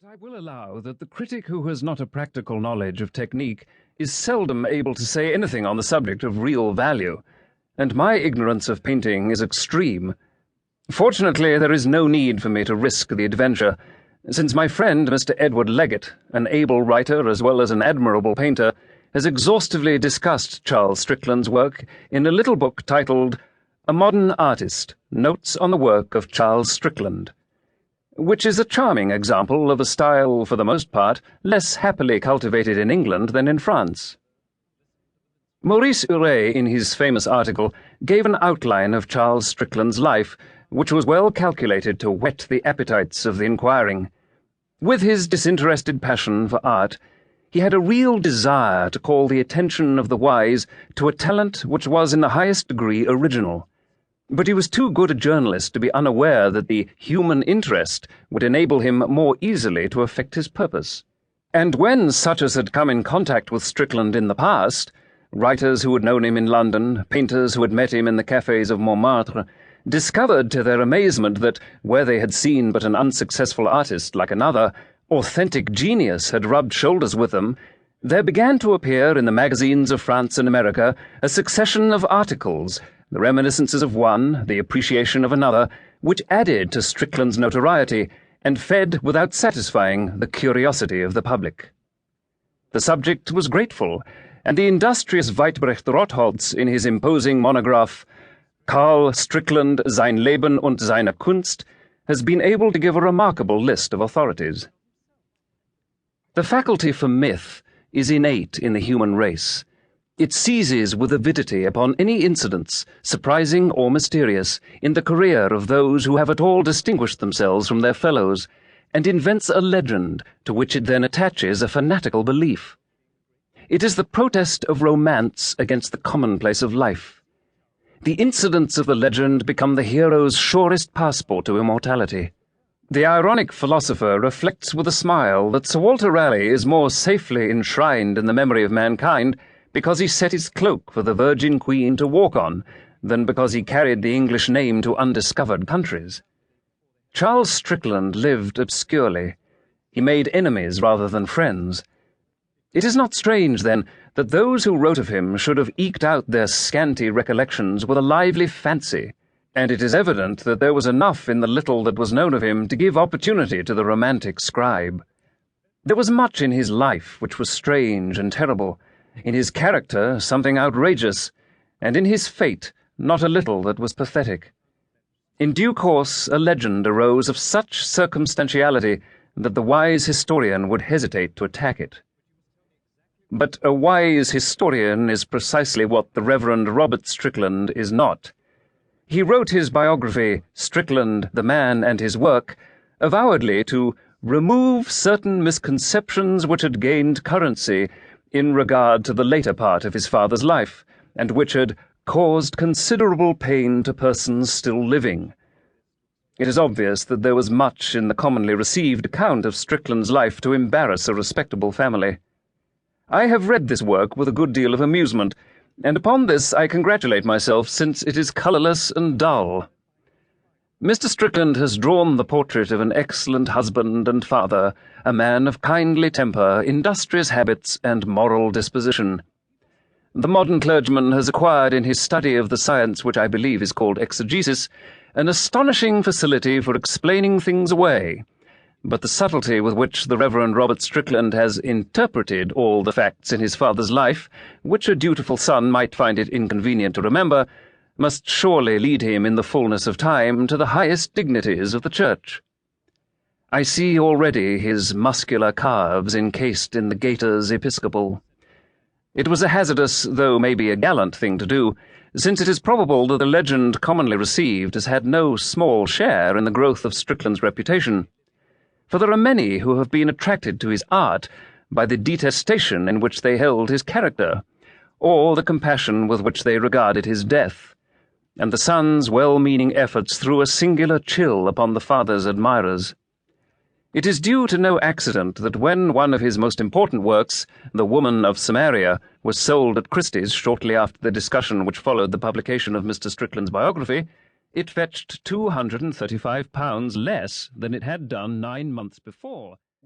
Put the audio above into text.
I will allow that the critic who has not a practical knowledge of technique is seldom able to say anything on the subject of real value, and my ignorance of painting is extreme. Fortunately, there is no need for me to risk the adventure, since my friend Mr. Edward Leggett, an able writer as well as an admirable painter, has exhaustively discussed Charles Strickland's work in a little book titled A Modern Artist, Notes on the Work of Charles Strickland, which is a charming example of a style, for the most part, less happily cultivated in England than in France. Maurice Huret, in his famous article, gave an outline of Charles Strickland's life, which was well calculated to whet the appetites of the inquiring. With his disinterested passion for art, he had a real desire to call the attention of the wise to a talent which was in the highest degree original. But he was too good a journalist to be unaware that the human interest would enable him more easily to effect his purpose. And when such as had come in contact with Strickland in the past, writers who had known him in London, painters who had met him in the cafes of Montmartre, discovered to their amazement that, where they had seen but an unsuccessful artist like another, authentic genius had rubbed shoulders with them, there began to appear in the magazines of France and America a succession of articles, the reminiscences of one, the appreciation of another, which added to Strickland's notoriety and fed, without satisfying, the curiosity of the public. The subject was grateful, and the industrious Weitbrecht Rotholz, in his imposing monograph Karl Strickland, sein Leben und seine Kunst, has been able to give a remarkable list of authorities. The faculty for myth is innate in the human race. It seizes with avidity upon any incidents, surprising or mysterious, in the career of those who have at all distinguished themselves from their fellows, and invents a legend to which it then attaches a fanatical belief. It is the protest of romance against the commonplace of life. The incidents of the legend become the hero's surest passport to immortality. The ironic philosopher reflects with a smile that Sir Walter Raleigh is more safely enshrined in the memory of mankind because he set his cloak for the Virgin Queen to walk on, than because he carried the English name to undiscovered countries. Charles Strickland lived obscurely. He made enemies rather than friends. It is not strange, then, that those who wrote of him should have eked out their scanty recollections with a lively fancy, and it is evident that there was enough in the little that was known of him to give opportunity to the romantic scribe. There was much in his life which was strange and terrible, in his character something outrageous, and in his fate not a little that was pathetic. In due course a legend arose of such circumstantiality that the wise historian would hesitate to attack it. But a wise historian is precisely what the Reverend Robert Strickland is not. He wrote his biography, Strickland, the Man and His Work, avowedly to remove certain misconceptions which had gained currency in regard to the later part of his father's life, and which had caused considerable pain to persons still living. It is obvious that there was much in the commonly received account of Strickland's life to embarrass a respectable family. I have read this work with a good deal of amusement, and upon this I congratulate myself, since it is colourless and dull. Mr. Strickland has drawn the portrait of an excellent husband and father, a man of kindly temper, industrious habits, and moral disposition. The modern clergyman has acquired in his study of the science which I believe is called exegesis an astonishing facility for explaining things away, but the subtlety with which the Reverend Robert Strickland has interpreted all the facts in his father's life, which a dutiful son might find it inconvenient to remember, must surely lead him in the fullness of time to the highest dignities of the Church. I see already his muscular calves encased in the gaiters episcopal. It was a hazardous, though maybe a gallant thing to do, since it is probable that the legend commonly received has had no small share in the growth of Strickland's reputation. For there are many who have been attracted to his art by the detestation in which they held his character, or the compassion with which they regarded his death, and the son's well-meaning efforts threw a singular chill upon the father's admirers. It is due to no accident that when one of his most important works, The Woman of Samaria, was sold at Christie's shortly after the discussion which followed the publication of Mr. Strickland's biography, it fetched £235 less than it had done 9 months before.